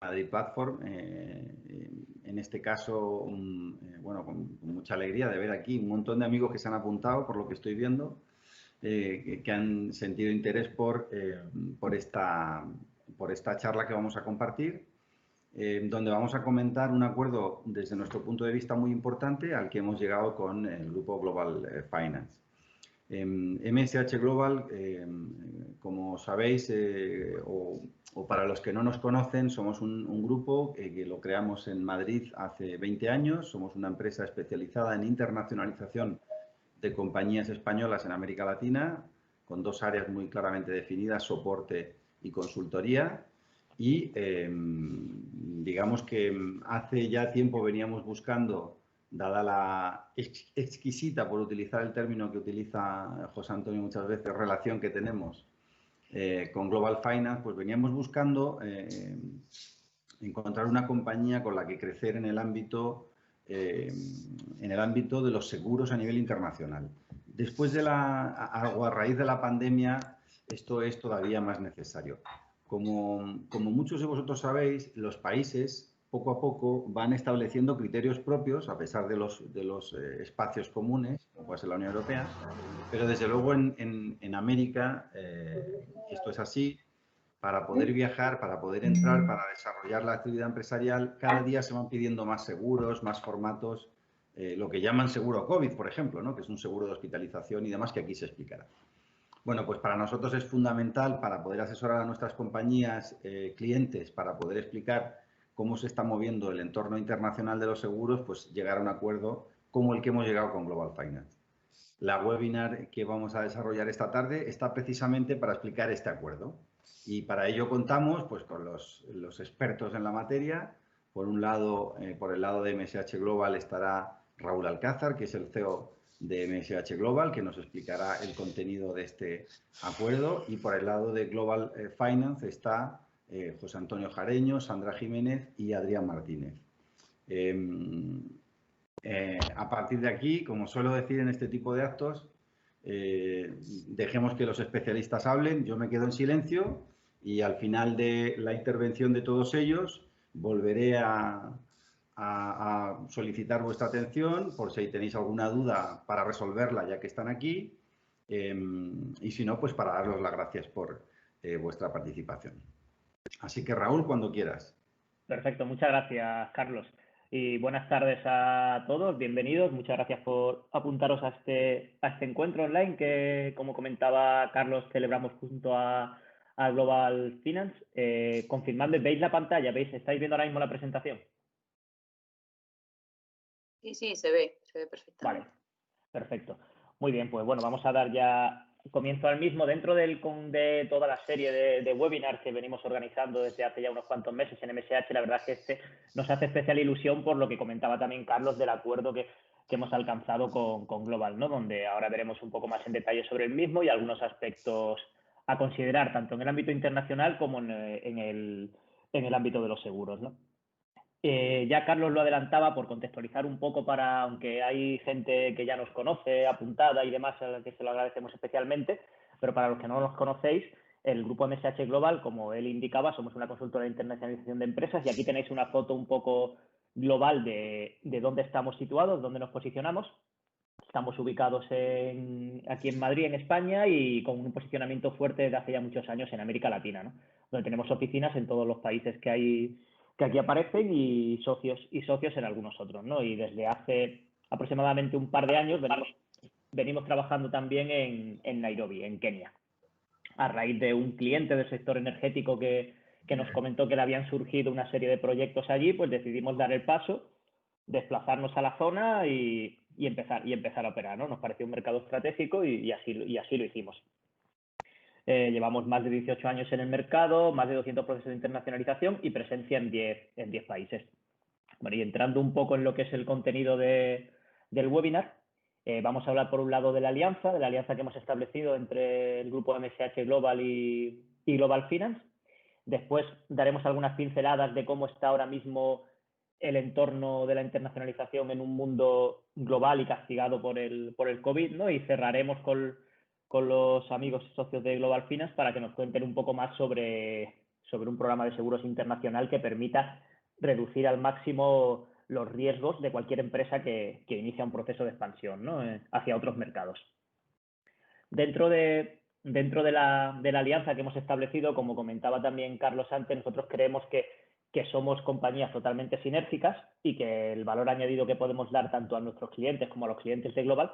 Adri Platform. En este caso, bueno, con mucha alegría de ver aquí un montón de amigos que se han apuntado, por lo que estoy viendo, que han sentido interés por esta charla que vamos a compartir, donde vamos a comentar un acuerdo desde nuestro punto de vista muy importante al que hemos llegado con el grupo Global Finance. MSH Global, como sabéis, o para los que no nos conocen, somos un grupo que lo creamos en Madrid hace 20 años. Somos una empresa especializada en internacionalización de compañías españolas en América Latina, con dos áreas muy claramente definidas, soporte y consultoría. Y digamos que hace ya tiempo veníamos buscando, dada la exquisita, por utilizar el término que utiliza José Antonio muchas veces, relación que tenemos con Global Finance, pues veníamos buscando encontrar una compañía con la que crecer en el ámbito de los seguros a nivel internacional. Después de a raíz de la pandemia, esto es todavía más necesario. Como muchos de vosotros sabéis, los países poco a poco van estableciendo criterios propios, a pesar de los espacios comunes, como puede ser la Unión Europea, pero desde luego en América esto es así. Para poder viajar, para poder entrar, para desarrollar la actividad empresarial, cada día se van pidiendo más seguros, más formatos, lo que llaman seguro COVID, por ejemplo, ¿no? Que es un seguro de hospitalización y demás que aquí se explicará. Bueno, pues para nosotros es fundamental, para poder asesorar a nuestras compañías, clientes, para poder explicar cómo se está moviendo el entorno internacional de los seguros, pues llegar a un acuerdo como el que hemos llegado con Global Finance. La webinar que vamos a desarrollar esta tarde está precisamente para explicar este acuerdo. Y para ello contamos pues, con los expertos en la materia. Por un lado, por el lado de MSH Global estará Raúl Alcázar, que es el CEO de MSH Global, que nos explicará el contenido de este acuerdo. Y por el lado de Global Finance está José Antonio Jareño, Sandra Jiménez y Adrián Martínez. A partir de aquí, como suelo decir en este tipo de actos, dejemos que los especialistas hablen, yo me quedo en silencio y al final de la intervención de todos ellos volveré a solicitar vuestra atención por si tenéis alguna duda para resolverla ya que están aquí y si no, pues para daros las gracias por vuestra participación. Así que Raúl, cuando quieras. Perfecto, muchas gracias, Carlos. Y buenas tardes a todos, bienvenidos. Muchas gracias por apuntaros a este encuentro online que, como comentaba Carlos, celebramos junto a Global Finance. Confirmadme, ¿veis la pantalla? ¿Veis? ¿Estáis viendo ahora mismo la presentación? Sí, se ve perfectamente. Vale, perfecto. Muy bien, pues bueno, vamos a dar ya comienzo al mismo. Dentro de toda la serie de webinars que venimos organizando desde hace ya unos cuantos meses en MSH, la verdad es que nos hace especial ilusión por lo que comentaba también Carlos del acuerdo que hemos alcanzado con Global, ¿no? Donde ahora veremos un poco más en detalle sobre el mismo y algunos aspectos a considerar tanto en el ámbito internacional como en el ámbito de los seguros, ¿no? Ya Carlos lo adelantaba por contextualizar un poco para, aunque hay gente que ya nos conoce, apuntada y demás, a la que se lo agradecemos especialmente, pero para los que no nos conocéis, el grupo MSH Global, como él indicaba, somos una consultora de internacionalización de empresas y aquí tenéis una foto un poco global de dónde estamos situados, dónde nos posicionamos. Estamos ubicados aquí en Madrid, en España, y con un posicionamiento fuerte desde hace ya muchos años en América Latina, ¿no? Donde tenemos oficinas en todos los países que aquí aparecen y socios en algunos otros, ¿no? Y desde hace aproximadamente un par de años venimos trabajando también en Nairobi, en Kenia, a raíz de un cliente del sector energético que nos comentó que le habían surgido una serie de proyectos allí, pues decidimos dar el paso, desplazarnos a la zona y empezar a operar, ¿no? Nos pareció un mercado estratégico y así lo hicimos. Llevamos más de 18 años en el mercado, más de 200 procesos de internacionalización y presencia en 10 países. Bueno, y entrando un poco en lo que es el contenido del webinar, vamos a hablar por un lado de la alianza que hemos establecido entre el grupo MSH Global y Global Finance. Después daremos algunas pinceladas de cómo está ahora mismo el entorno de la internacionalización en un mundo global y castigado por el COVID, ¿no? Y cerraremos con los amigos y socios de Global Finance para que nos cuenten un poco más sobre sobre un programa de seguros internacional que permita reducir al máximo los riesgos de cualquier empresa que inicia un proceso de expansión, ¿no? Hacia otros mercados. Dentro de la alianza que hemos establecido, como comentaba también Carlos antes, nosotros creemos que somos compañías totalmente sinérgicas y que el valor añadido que podemos dar tanto a nuestros clientes como a los clientes de Global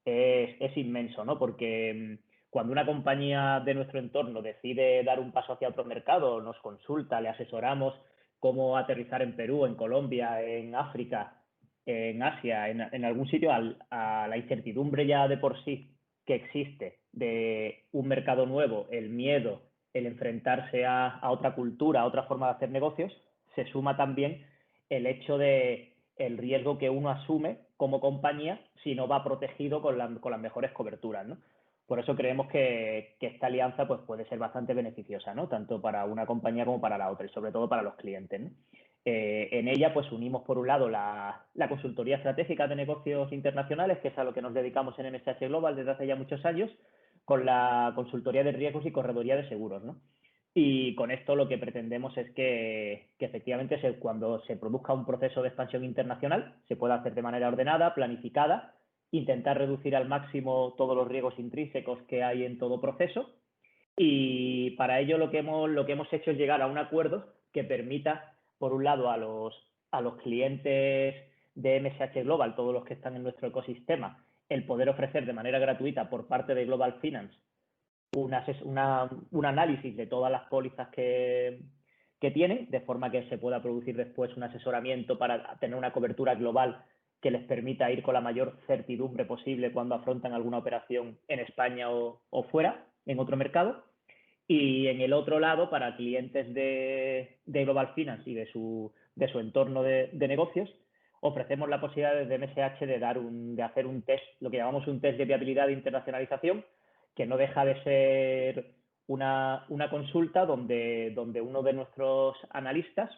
es inmenso, ¿no? Porque cuando una compañía de nuestro entorno decide dar un paso hacia otro mercado, nos consulta, le asesoramos cómo aterrizar en Perú, en Colombia, en África, en Asia, en algún sitio, a la incertidumbre ya de por sí que existe de un mercado nuevo, el miedo, el enfrentarse a otra cultura, a otra forma de hacer negocios, se suma también el hecho de el riesgo que uno asume como compañía si no va protegido con las mejores coberturas, ¿no? Por eso creemos que esta alianza pues, puede ser bastante beneficiosa, ¿no? Tanto para una compañía como para la otra y sobre todo para los clientes, ¿no? En ella pues unimos por un lado la consultoría estratégica de negocios internacionales, que es a lo que nos dedicamos en MSH Global desde hace ya muchos años, con la consultoría de riesgos y corredoría de seguros, ¿no? Y con esto lo que pretendemos es que efectivamente cuando se produzca un proceso de expansión internacional se pueda hacer de manera ordenada, planificada, intentar reducir al máximo todos los riesgos intrínsecos que hay en todo proceso, y para ello lo que hemos hecho es llegar a un acuerdo que permita, por un lado, a los clientes de MSH Global, todos los que están en nuestro ecosistema, el poder ofrecer de manera gratuita por parte de Global Finance un análisis de todas las pólizas que tienen, de forma que se pueda producir después un asesoramiento para tener una cobertura global que les permita ir con la mayor certidumbre posible cuando afrontan alguna operación en España o fuera, en otro mercado. Y en el otro lado, para clientes de Global Finance y de su entorno de negocios, ofrecemos la posibilidad desde MSH de hacer un test, lo que llamamos un test de viabilidad de internacionalización, que no deja de ser una consulta donde uno de nuestros analistas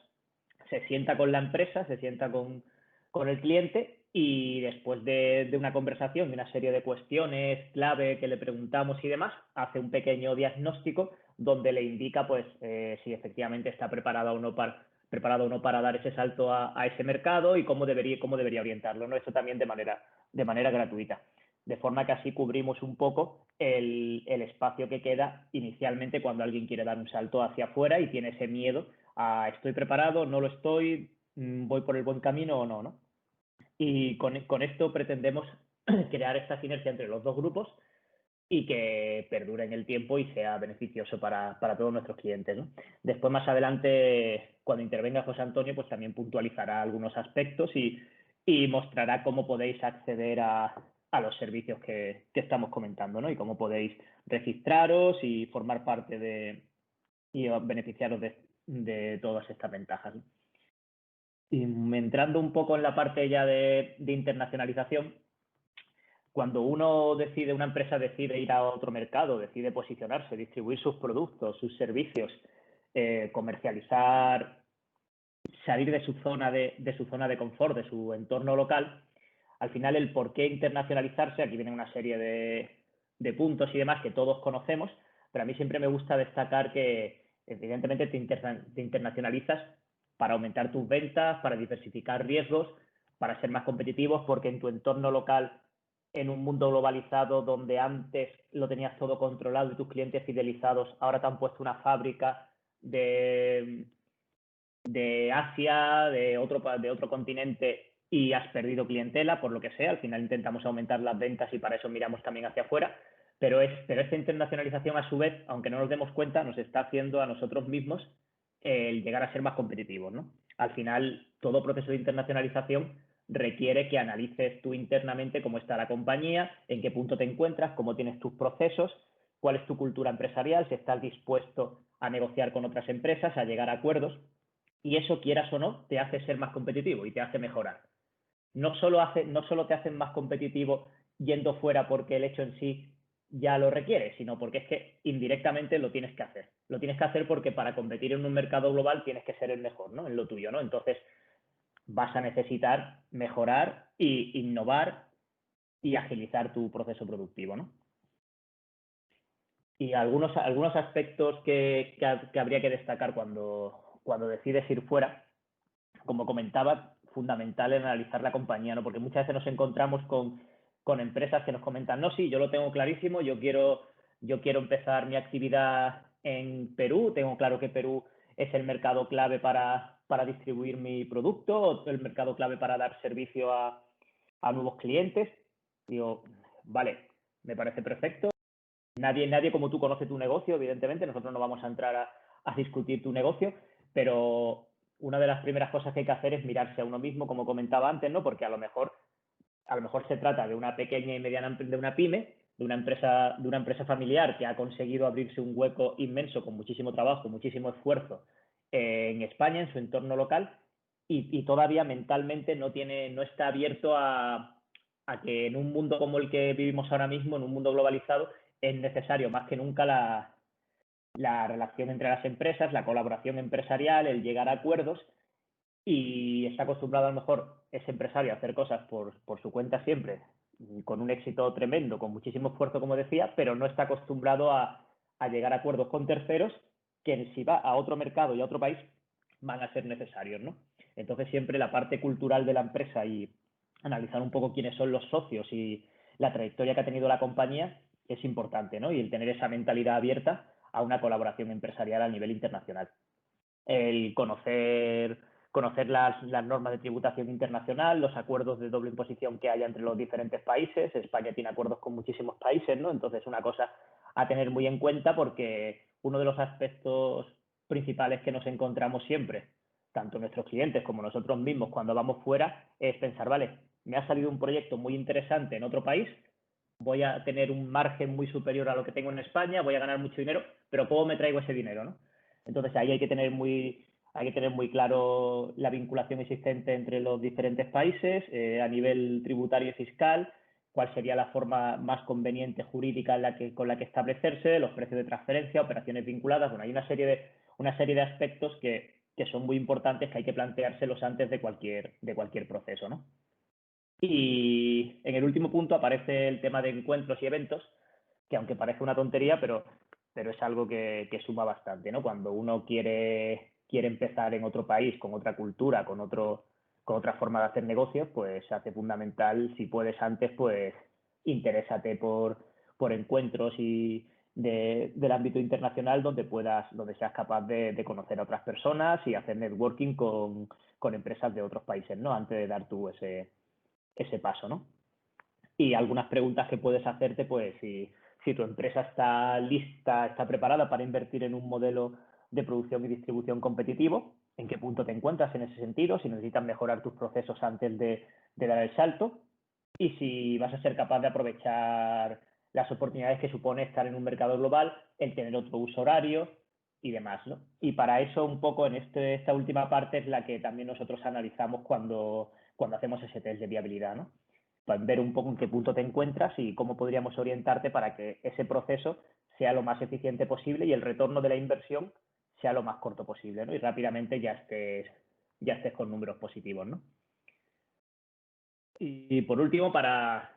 se sienta con la empresa, se sienta con el cliente y después de una conversación, de una serie de cuestiones clave que le preguntamos y demás, hace un pequeño diagnóstico donde le indica pues si efectivamente está preparado o no para dar ese salto a ese mercado y cómo debería orientarlo, ¿no? Eso también de manera gratuita. De forma que así cubrimos un poco el espacio que queda inicialmente cuando alguien quiere dar un salto hacia afuera y tiene ese miedo a estoy preparado, no lo estoy, voy por el buen camino o no, ¿no? Y con esto pretendemos crear esta sinergia entre los dos grupos y que perdure en el tiempo y sea beneficioso para todos nuestros clientes, ¿no? Después, más adelante, cuando intervenga José Antonio, pues también puntualizará algunos aspectos y mostrará cómo podéis acceder a los servicios que estamos comentando, ¿no? Y cómo podéis registraros y formar parte y beneficiaros de todas estas ventajas, ¿no? Y entrando un poco en la parte ya de internacionalización, cuando una empresa decide ir a otro mercado, decide posicionarse, distribuir sus productos, sus servicios, comercializar, salir de su zona de confort, de su entorno local, al final el por qué internacionalizarse, aquí viene una serie de puntos y demás que todos conocemos, pero a mí siempre me gusta destacar que evidentemente te internacionalizas para aumentar tus ventas, para diversificar riesgos, para ser más competitivos, porque en tu entorno local, en un mundo globalizado donde antes lo tenías todo controlado y tus clientes fidelizados, ahora te han puesto una fábrica de Asia, de otro continente y has perdido clientela, por lo que sea. Al final intentamos aumentar las ventas y para eso miramos también hacia afuera. Pero esta internacionalización, a su vez, aunque no nos demos cuenta, nos está haciendo a nosotros mismos el llegar a ser más competitivos, ¿no? Al final, todo proceso de internacionalización requiere que analices tú internamente cómo está la compañía, en qué punto te encuentras, cómo tienes tus procesos, cuál es tu cultura empresarial, si estás dispuesto a negociar con otras empresas, a llegar a acuerdos. Y eso, quieras o no, te hace ser más competitivo y te hace mejorar. No solo te hacen más competitivo yendo fuera porque el hecho en sí ya lo requiere, sino porque es que indirectamente lo tienes que hacer. Lo tienes que hacer porque para competir en un mercado global tienes que ser el mejor, ¿no? En lo tuyo, ¿no? Entonces vas a necesitar mejorar e innovar y agilizar tu proceso productivo, ¿no? Y algunos aspectos que habría que destacar cuando decides ir fuera, como comentaba, fundamental en analizar la compañía, ¿no? Porque muchas veces nos encontramos con empresas que nos comentan, no, sí, yo lo tengo clarísimo, yo quiero empezar mi actividad en Perú, tengo claro que Perú es el mercado clave para distribuir mi producto, o el mercado clave para dar servicio a nuevos clientes. Digo, vale, me parece perfecto. Nadie como tú conoce tu negocio, evidentemente, nosotros no vamos a entrar a discutir tu negocio, pero una de las primeras cosas que hay que hacer es mirarse a uno mismo, como comentaba antes, ¿no? Porque a lo mejor se trata de una pequeña y mediana, de una pyme, de una empresa familiar que ha conseguido abrirse un hueco inmenso con muchísimo trabajo, muchísimo esfuerzo en España, en su entorno local, y todavía mentalmente no está abierto a que en un mundo como el que vivimos ahora mismo, en un mundo globalizado, es necesario más que nunca la relación entre las empresas, la colaboración empresarial, el llegar a acuerdos, y está acostumbrado a lo mejor ese empresario a hacer cosas por su cuenta siempre, con un éxito tremendo, con muchísimo esfuerzo, como decía, pero no está acostumbrado a llegar a acuerdos con terceros que si va a otro mercado y a otro país van a ser necesarios, ¿no? Entonces siempre la parte cultural de la empresa y analizar un poco quiénes son los socios y la trayectoria que ha tenido la compañía es importante, ¿no? Y el tener esa mentalidad abierta a una colaboración empresarial a nivel internacional. El conocer las normas de tributación internacional, los acuerdos de doble imposición que haya entre los diferentes países. España tiene acuerdos con muchísimos países, ¿no? Entonces, una cosa a tener muy en cuenta, porque uno de los aspectos principales que nos encontramos siempre, tanto nuestros clientes como nosotros mismos cuando vamos fuera, es pensar, vale, me ha salido un proyecto muy interesante en otro país, voy a tener un margen muy superior a lo que tengo en España, voy a ganar mucho dinero, pero ¿cómo me traigo ese dinero, no? Entonces ahí hay que tener muy claro la vinculación existente entre los diferentes países a nivel tributario y fiscal, cuál sería la forma más conveniente jurídica con la que establecerse, los precios de transferencia, operaciones vinculadas. Bueno, hay una serie de aspectos que son muy importantes, que hay que planteárselos antes de cualquier proceso, ¿no? Y en el último punto aparece el tema de encuentros y eventos, que aunque parece una tontería, pero es algo que suma bastante, ¿no? Cuando uno quiere empezar en otro país, con otra cultura, con otra forma de hacer negocios, pues se hace fundamental, si puedes antes, pues interésate por encuentros y del ámbito internacional donde seas capaz de conocer a otras personas y hacer networking con empresas de otros países, ¿no? Antes de dar tú ese paso, ¿no? Y algunas preguntas que puedes hacerte, pues si tu empresa está lista, está preparada para invertir en un modelo de producción y distribución competitivo, en qué punto te encuentras en ese sentido, si necesitas mejorar tus procesos antes de dar el salto, y si vas a ser capaz de aprovechar las oportunidades que supone estar en un mercado global, el tener otro uso horario y demás, ¿no? Y para eso un poco en esta última parte es la que también nosotros analizamos cuando hacemos ese test de viabilidad, ¿no? Para ver un poco en qué punto te encuentras y cómo podríamos orientarte para que ese proceso sea lo más eficiente posible y el retorno de la inversión sea lo más corto posible, ¿no? Y rápidamente ya estés con números positivos, ¿no? Y por último, para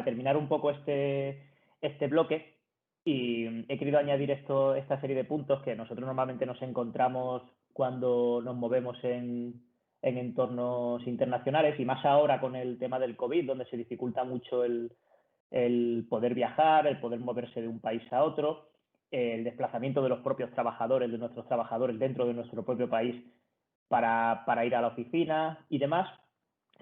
terminar un poco este bloque, y he querido añadir esta serie de puntos que nosotros normalmente nos encontramos cuando nos movemos en entornos internacionales, y más ahora con el tema del COVID, donde se dificulta mucho el poder viajar, el poder moverse de un país a otro, el desplazamiento de los propios trabajadores, de nuestros trabajadores dentro de nuestro propio país para ir a la oficina y demás.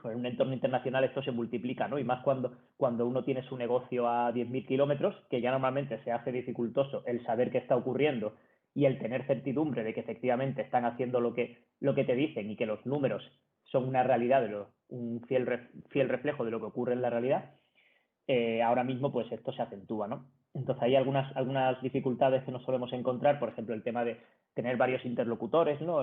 Pues en un entorno internacional esto se multiplica, ¿no? Y más cuando uno tiene su negocio a 10.000 kilómetros, que ya normalmente se hace dificultoso el saber qué está ocurriendo y el tener certidumbre de que efectivamente están haciendo lo que te dicen y que los números son una realidad, un fiel reflejo de lo que ocurre en la realidad. Ahora mismo pues esto se acentúa, ¿no? Entonces hay algunas dificultades que nos solemos encontrar, por ejemplo, el tema de tener varios interlocutores, ¿no?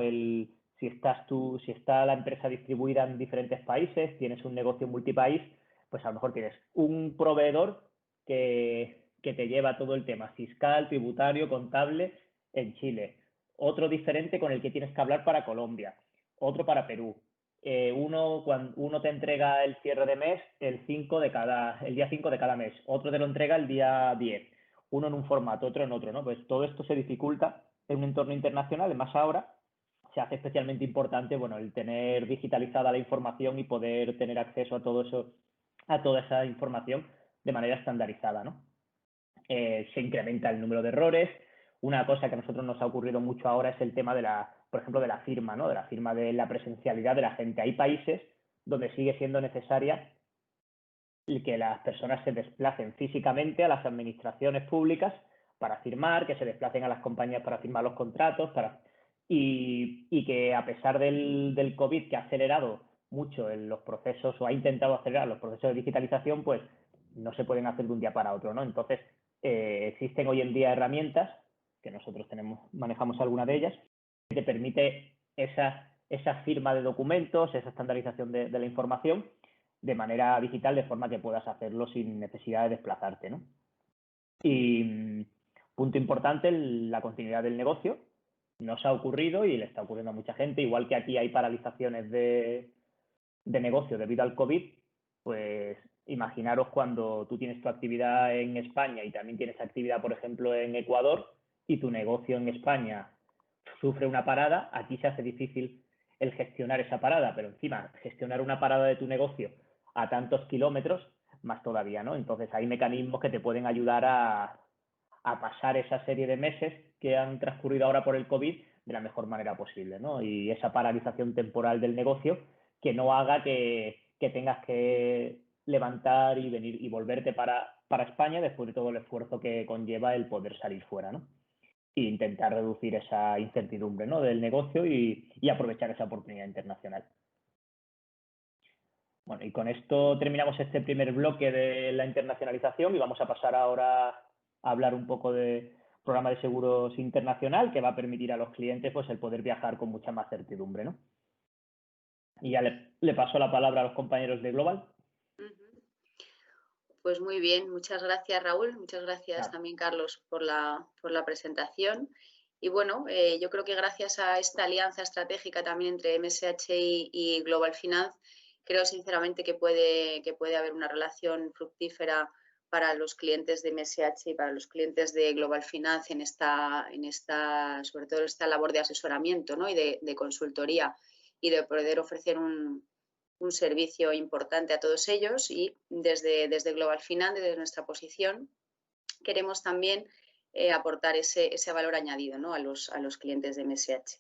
Si está la empresa distribuida en diferentes países, tienes un negocio multipaís, pues a lo mejor tienes un proveedor que te lleva todo el tema fiscal, tributario, contable en Chile, otro diferente con el que tienes que hablar para Colombia, otro para Perú. Uno te entrega el cierre de mes el día 5 de cada mes, otro te lo entrega el día 10, uno en un formato, otro en otro, ¿no? Pues todo esto se dificulta en un entorno internacional, además ahora se hace especialmente importante, bueno, el tener digitalizada la información y poder tener acceso a todo eso, a toda esa información de manera estandarizada, ¿no? Se incrementa el número de errores. Una cosa que a nosotros nos ha ocurrido mucho ahora es el tema de por ejemplo, de la firma, ¿no? De la firma de la presencialidad de la gente. Hay países donde sigue siendo necesaria que las personas se desplacen físicamente a las administraciones públicas para firmar, que se desplacen a las compañías para firmar los contratos, y que a pesar del COVID, que ha acelerado mucho en los procesos o ha intentado acelerar los procesos de digitalización, pues no se pueden hacer de un día para otro, ¿no? Entonces, existen hoy en día herramientas, que nosotros manejamos alguna de ellas, que te permite esa firma de documentos, esa estandarización de la información de manera digital, de forma que puedas hacerlo sin necesidad de desplazarte, ¿no? Y punto importante, la continuidad del negocio. Nos ha ocurrido y le está ocurriendo a mucha gente, igual que aquí hay paralizaciones de negocio debido al COVID, pues imaginaros cuando tú tienes tu actividad en España y también tienes actividad, por ejemplo, en Ecuador, y tu negocio en España sufre una parada, aquí se hace difícil el gestionar esa parada, pero encima gestionar una parada de tu negocio a tantos kilómetros, más todavía, ¿no? Entonces hay mecanismos que te pueden ayudar a pasar esa serie de meses que han transcurrido ahora por el COVID de la mejor manera posible, ¿no? Y esa paralización temporal del negocio que no haga que tengas que levantar y venir y volverte para España después de todo el esfuerzo que conlleva el poder salir fuera, ¿no? E intentar reducir esa incertidumbre, ¿no?, del negocio y aprovechar esa oportunidad internacional. Bueno, y con esto terminamos este primer bloque de la internacionalización y vamos a pasar ahora a hablar un poco de programa de seguros internacional que va a permitir a los clientes pues el poder viajar con mucha más certidumbre, ¿no? Y ya le paso la palabra a los compañeros de Global. Pues muy bien, muchas gracias Raúl, muchas gracias también Carlos por la presentación. Y bueno, yo creo que gracias a esta alianza estratégica también entre MSH y Global Finance, creo sinceramente que puede haber una relación fructífera para los clientes de MSH y para los clientes de Global Finance en esta sobre todo esta labor de asesoramiento, ¿no?, y de consultoría y de poder ofrecer un servicio importante a todos ellos. Y desde Global Finance, desde nuestra posición, queremos también aportar ese valor añadido, ¿no?, a los clientes de MSH.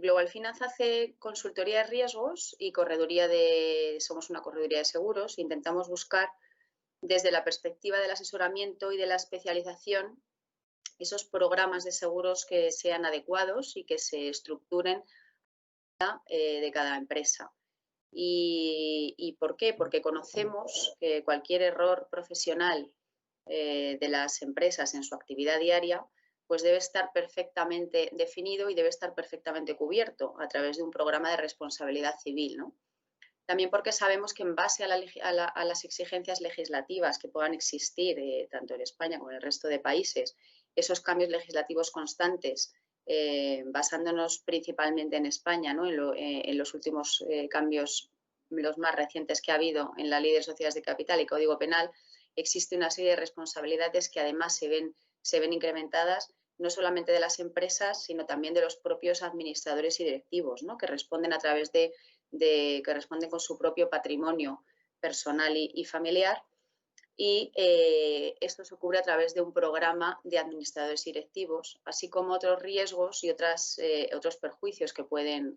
Global Finance hace consultoría de riesgos y somos una correduría de seguros. Intentamos buscar desde la perspectiva del asesoramiento y de la especialización esos programas de seguros que sean adecuados y que se estructuren de cada empresa. ¿Y por qué? Porque conocemos que cualquier error profesional de las empresas en su actividad diaria pues debe estar perfectamente definido y debe estar perfectamente cubierto a través de un programa de responsabilidad civil, ¿no? También porque sabemos que en base a las exigencias legislativas que puedan existir tanto en España como en el resto de países, esos cambios legislativos constantes, basándonos principalmente en España, ¿no?, en los últimos cambios, los más recientes que ha habido en la Ley de Sociedades de Capital y Código Penal, existe una serie de responsabilidades que además se ven incrementadas no solamente de las empresas, sino también de los propios administradores y directivos, ¿no?, que responden a través que responden con su propio patrimonio personal y familiar. Y esto se cubre a través de un programa de administradores y directivos, así como otros riesgos y otros perjuicios que pueden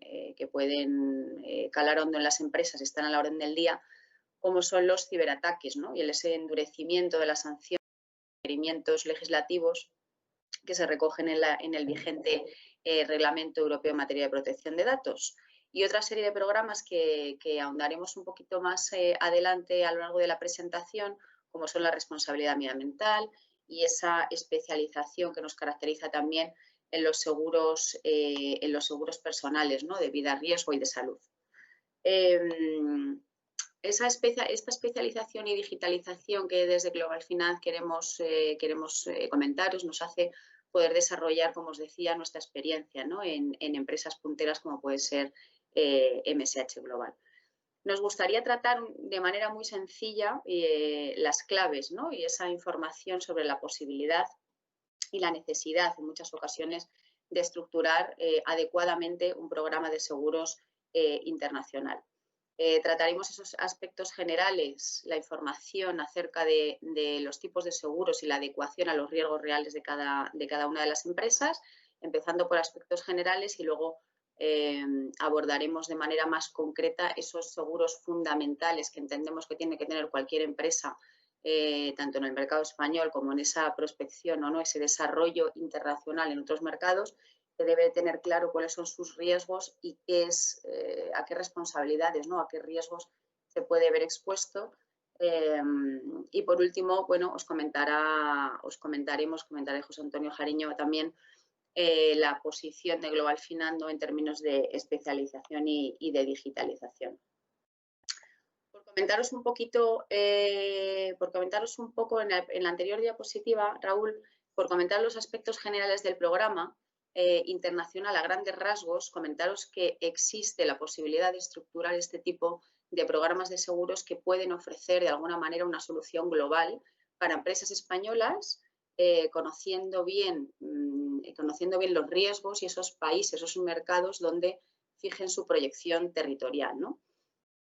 calar hondo en las empresas, están a la orden del día, como son los ciberataques, ¿no?, y ese endurecimiento de las sanciones, requerimientos legislativos que se recogen en el vigente Reglamento Europeo en materia de protección de datos. Y otra serie de programas que ahondaremos un poquito más adelante a lo largo de la presentación, como son la responsabilidad medioambiental y esa especialización que nos caracteriza también en los seguros personales, ¿no?, de vida, riesgo y de salud. Esta especialización y digitalización que desde Global Finance queremos comentaros nos hace poder desarrollar, como os decía, nuestra experiencia, ¿no?, en empresas punteras como puede ser MSH Global. Nos gustaría tratar de manera muy sencilla las claves, ¿no? Y esa información sobre la posibilidad y la necesidad en muchas ocasiones de estructurar adecuadamente un programa de seguros internacional. Trataremos esos aspectos generales, la información acerca de los tipos de seguros y la adecuación a los riesgos reales de cada una de las empresas, empezando por aspectos generales y luego abordaremos de manera más concreta esos seguros fundamentales que entendemos que tiene que tener cualquier empresa, tanto en el mercado español como en esa prospección o no, ese desarrollo internacional en otros mercados, que debe tener claro cuáles son sus riesgos y qué es, a qué responsabilidades, ¿no? A qué riesgos se puede ver expuesto. Y por último, bueno, comentaré José Antonio Jariño también la posición de Global Finando en términos de especialización y de digitalización. Por comentaros un poco en la anterior diapositiva, Raúl, por comentar los aspectos generales del programa internacional a grandes rasgos, comentaros que existe la posibilidad de estructurar este tipo de programas de seguros que pueden ofrecer de alguna manera una solución global para empresas españolas, conociendo bien los riesgos y esos países, esos mercados donde fijen su proyección territorial, ¿no?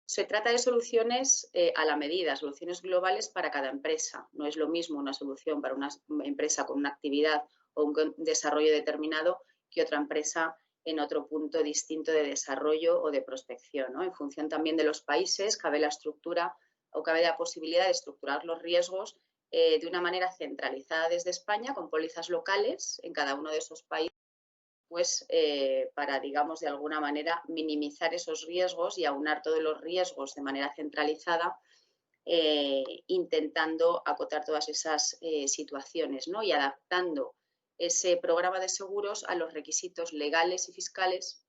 Se trata de soluciones a la medida, soluciones globales para cada empresa. No es lo mismo una solución para una empresa con una actividad o un desarrollo determinado que otra empresa en otro punto distinto de desarrollo o de prospección, ¿no? En función también de los países, cabe la posibilidad de estructurar los riesgos de una manera centralizada desde España, con pólizas locales en cada uno de esos países, pues para, digamos, de alguna manera minimizar esos riesgos y aunar todos los riesgos de manera centralizada, intentando acotar todas esas situaciones, ¿no? Y adaptando ese programa de seguros a los requisitos legales y fiscales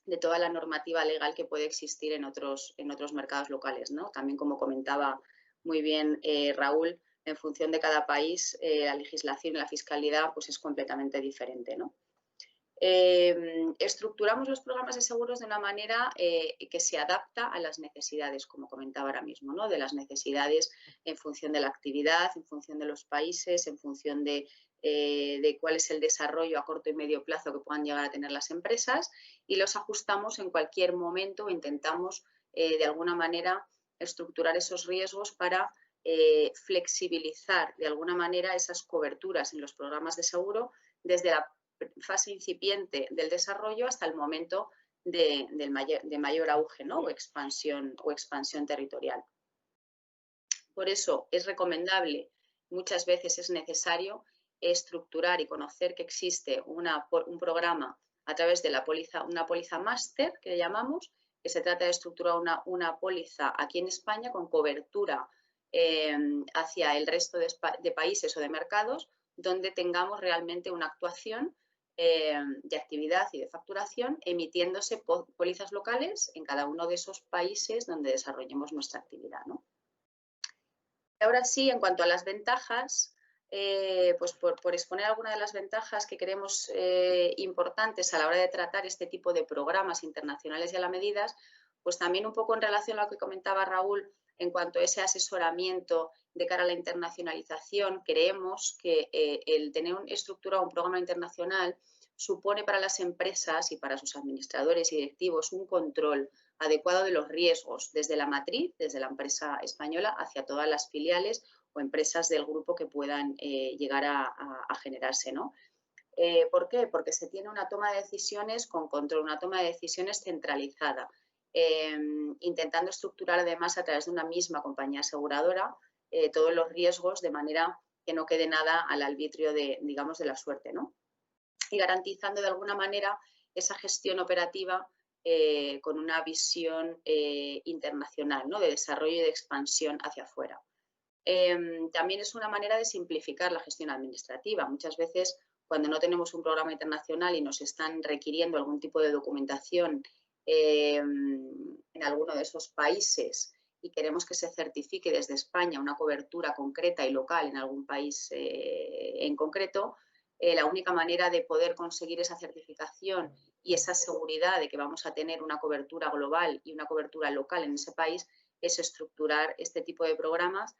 de toda la normativa legal que puede existir en otros mercados locales, ¿no? También, como comentaba muy bien Raúl, en función de cada país, la legislación y la fiscalidad pues es completamente diferente, ¿no? Estructuramos los programas de seguros de una manera que se adapta a las necesidades, como comentaba ahora mismo, ¿no? De las necesidades en función de la actividad, en función de los países, en función de cuál es el desarrollo a corto y medio plazo que puedan llegar a tener las empresas, y los ajustamos en cualquier momento. Intentamos de alguna manera estructurar esos riesgos para flexibilizar de alguna manera esas coberturas en los programas de seguro desde la fase incipiente del desarrollo hasta el momento de mayor auge, ¿no? o expansión territorial. Por eso es recomendable, muchas veces es necesario estructurar y conocer que existe un programa a través de una póliza máster, que le llamamos, que se trata de estructurar una póliza aquí en España con cobertura hacia el resto de países o de mercados donde tengamos realmente una actuación de actividad y de facturación, emitiéndose pólizas locales en cada uno de esos países donde desarrollemos nuestra actividad, ¿no? Ahora sí, en cuanto a las ventajas, pues por exponer algunas de las ventajas que creemos importantes a la hora de tratar este tipo de programas internacionales y a la medida, pues también un poco en relación a lo que comentaba Raúl en cuanto a ese asesoramiento de cara a la internacionalización, creemos que el tener estructurado un programa internacional supone para las empresas y para sus administradores y directivos un control adecuado de los riesgos desde la matriz, desde la empresa española, hacia todas las filiales o empresas del grupo que puedan llegar a generarse, ¿no? ¿Por qué? Porque se tiene una toma de decisiones con control, una toma de decisiones centralizada, intentando estructurar además a través de una misma compañía aseguradora todos los riesgos de manera que no quede nada al arbitrio digamos, de la suerte, ¿no? Y garantizando de alguna manera esa gestión operativa con una visión internacional, ¿no? De desarrollo y de expansión hacia afuera. También es una manera de simplificar la gestión administrativa. Muchas veces, cuando no tenemos un programa internacional y nos están requiriendo algún tipo de documentación en alguno de esos países y queremos que se certifique desde España una cobertura concreta y local en algún país en concreto, la única manera de poder conseguir esa certificación y esa seguridad de que vamos a tener una cobertura global y una cobertura local en ese país, es estructurar este tipo de programas,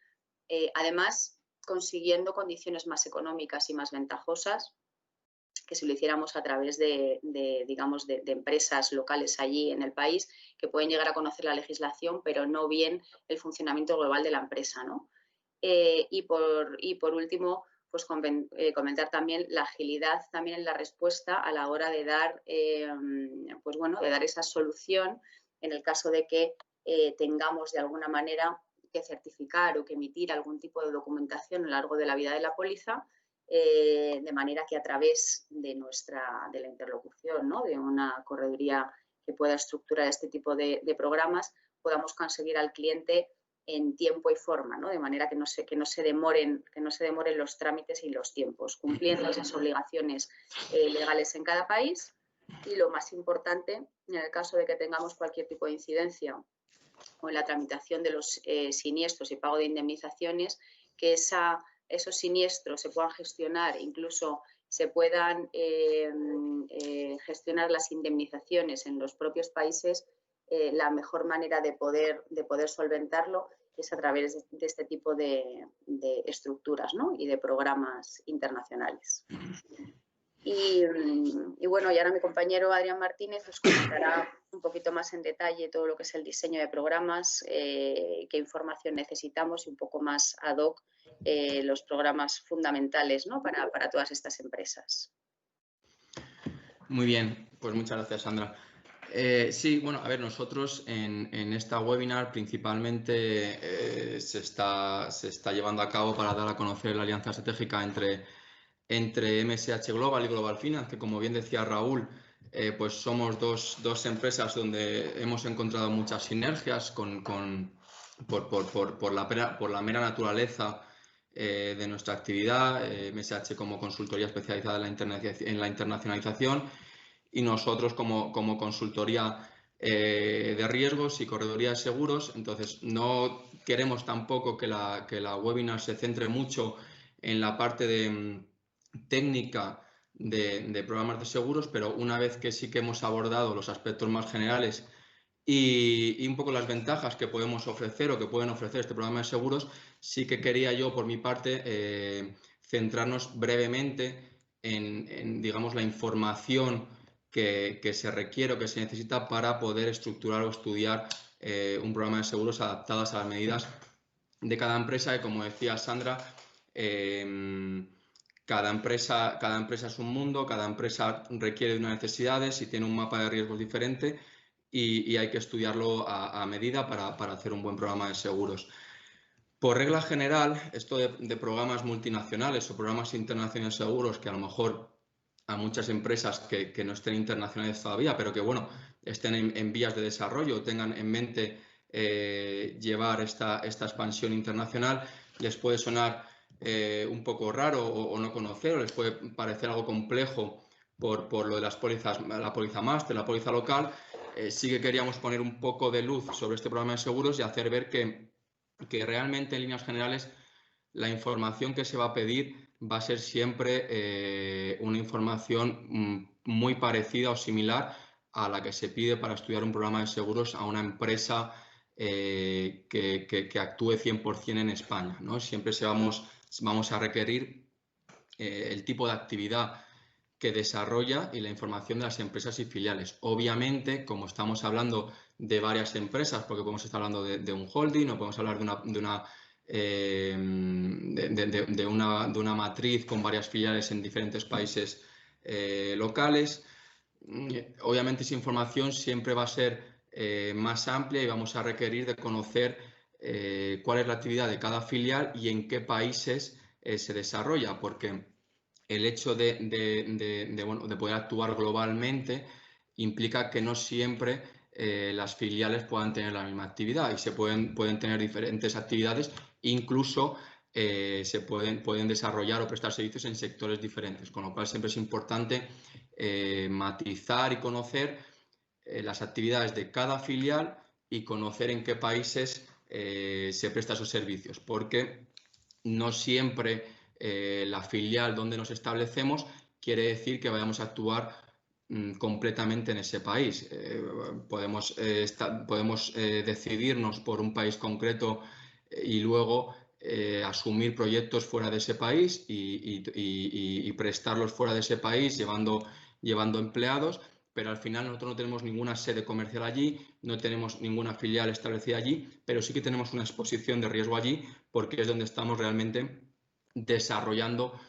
además consiguiendo condiciones más económicas y más ventajosas que si lo hiciéramos a través digamos, de empresas locales allí en el país que pueden llegar a conocer la legislación, pero no bien el funcionamiento global de la empresa, ¿no? Y por último, pues comentar también la agilidad también en la respuesta a la hora de dar, pues bueno, de dar esa solución en el caso de que tengamos de alguna manera que certificar o que emitir algún tipo de documentación a lo largo de la vida de la póliza, de manera que a través de la interlocución, ¿no?, de una correduría que pueda estructurar este tipo de programas, podamos conseguir al cliente en tiempo y forma, ¿no?, de manera que no se demoren los trámites y los tiempos, cumpliendo esas obligaciones legales en cada país. Y lo más importante, en el caso de que tengamos cualquier tipo de incidencia o en la tramitación de los siniestros y pago de indemnizaciones, que esos siniestros se puedan gestionar, incluso se puedan gestionar las indemnizaciones en los propios países. La mejor manera de poder solventarlo es a través de este tipo de estructuras, ¿no?, y de programas internacionales. Y bueno, y ahora mi compañero Adrián Martínez os comentará un poquito más en detalle todo lo que es el diseño de programas, qué información necesitamos y un poco más ad hoc los programas fundamentales, ¿no?, para todas estas empresas. Muy bien, pues muchas gracias, Sandra. Sí, bueno, a ver, nosotros en esta webinar principalmente se está llevando a cabo para dar a conocer la alianza estratégica entre MSH Global y Global Finance, que como bien decía Raúl, pues somos dos empresas donde hemos encontrado muchas sinergias por la mera naturaleza de nuestra actividad, MSH como consultoría especializada en la internacionalización y nosotros como consultoría de riesgos y correduría de seguros. Entonces, no queremos tampoco que la webinar se centre mucho en la parte técnica de programas de seguros, pero una vez que sí que hemos abordado los aspectos más generales y un poco las ventajas que podemos ofrecer o que pueden ofrecer este programa de seguros, sí que quería yo, por mi parte, centrarnos brevemente en, digamos, la información que se requiere o que se necesita para poder estructurar o estudiar un programa de seguros adaptadas a las medidas de cada empresa, que como decía Sandra, cada empresa es un mundo, cada empresa requiere de unas necesidades y tiene un mapa de riesgos diferente y hay que estudiarlo a medida para hacer un buen programa de seguros. Por regla general, esto de programas multinacionales o programas internacionales de seguros, que a lo mejor a muchas empresas que no estén internacionales todavía, pero que bueno, estén en vías de desarrollo o tengan en mente llevar esta expansión internacional, les puede sonar un poco raro o no conocer, o les puede parecer algo complejo por lo de las pólizas, la póliza máster, la póliza local. Sí que queríamos poner un poco de luz sobre este programa de seguros y hacer ver que realmente en líneas generales la información que se va a pedir va a ser siempre una información muy parecida o similar a la que se pide para estudiar un programa de seguros a una empresa que actúe 100% en España, ¿no? Siempre vamos a requerir el tipo de actividad que desarrolla y la información de las empresas y filiales. Obviamente, como estamos hablando de varias empresas, porque podemos estar hablando de un holding o podemos hablar de una matriz con varias filiales en diferentes países locales, obviamente esa información siempre va a ser más amplia y vamos a requerir de conocer cuál es la actividad de cada filial y en qué países se desarrolla, porque el hecho de poder actuar globalmente implica que no siempre las filiales puedan tener la misma actividad y pueden tener diferentes actividades, incluso se pueden desarrollar o prestar servicios en sectores diferentes, con lo cual siempre es importante matizar y conocer las actividades de cada filial y conocer en qué países se prestan esos servicios, porque no siempre la filial donde nos establecemos quiere decir que vayamos a actuar completamente en ese país. Podemos decidirnos por un país concreto y luego asumir proyectos fuera de ese país y prestarlos fuera de ese país llevando empleados, pero al final nosotros no tenemos ninguna sede comercial allí, no tenemos ninguna filial establecida allí, pero sí que tenemos una exposición de riesgo allí porque es donde estamos realmente desarrollando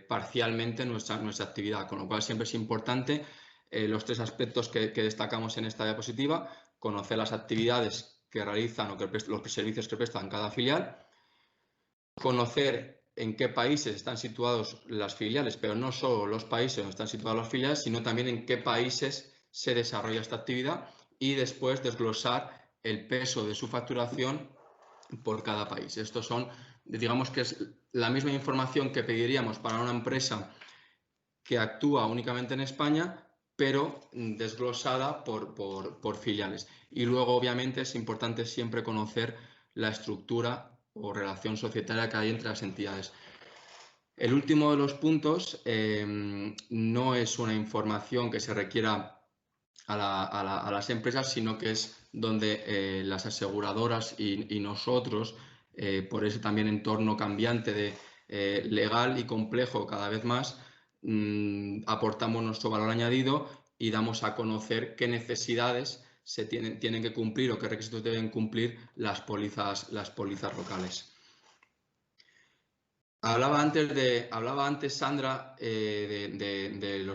parcialmente nuestra actividad, con lo cual siempre es importante los tres aspectos que destacamos en esta diapositiva: conocer las actividades que realizan o los servicios que prestan cada filial, conocer en qué países están situados las filiales, pero no solo los países donde están situadas las filiales, sino también en qué países se desarrolla esta actividad, y después desglosar el peso de su facturación por cada país. Estos son, digamos que es la misma información que pediríamos para una empresa que actúa únicamente en España, pero desglosada por filiales. Y luego, obviamente, es importante siempre conocer la estructura o relación societaria que hay entre las entidades. El último de los puntos no es una información que se requiera a las empresas, sino que es donde las aseguradoras y nosotros, por ese también entorno cambiante legal y complejo cada vez más, aportamos nuestro valor añadido y damos a conocer qué necesidades tienen que cumplir o qué requisitos deben cumplir las pólizas locales. Hablaba antes Sandra de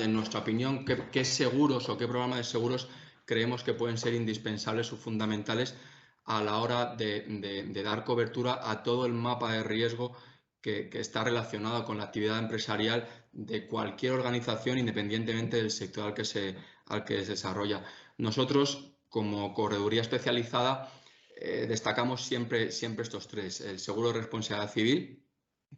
nuestra opinión, qué seguros o qué programas de seguros creemos que pueden ser indispensables o fundamentales a la hora de dar cobertura a todo el mapa de riesgo que está relacionado con la actividad empresarial de cualquier organización, independientemente del sector al que se desarrolla. Nosotros, como correduría especializada, destacamos siempre estos tres: el seguro de responsabilidad civil,